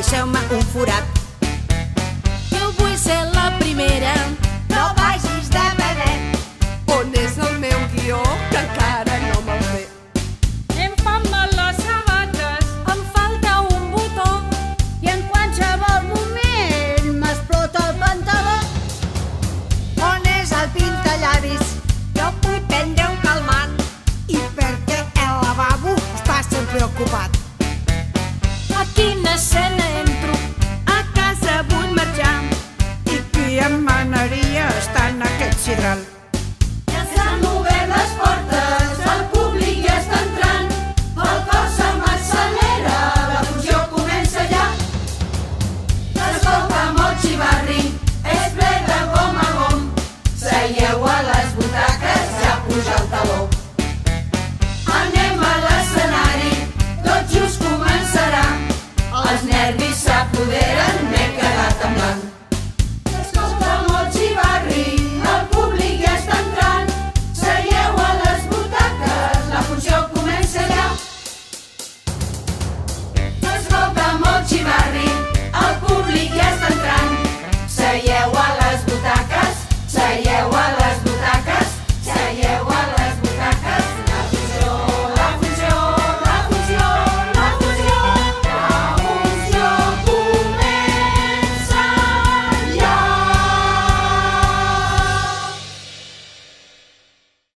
deixeu-me un forat. Jo vull ser la primera. No vagis de benet. On és el meu guió, que encara no me'l sé? Em fan mal les sabates, em falta un botó I en qualsevol moment m'explota el pantaló. On és el pintallavis? Jo vull prendre un calmant. I perquè el lavabo està sempre ocupat. A quina escena entro? A casa vull marxar. I qui em manaria estar en aquest sidral? Ja s'han obert les portes, el públic ja està entrant. El cor se m'accelera, la funció comença ja. S'escolta molt xivarri, és ple de gom a gom. Seieu a les butaques, ja puja el taló. Anem a l'escenari, tot just començarà. Els nervis s'apoderen, m'he quedat en blanc.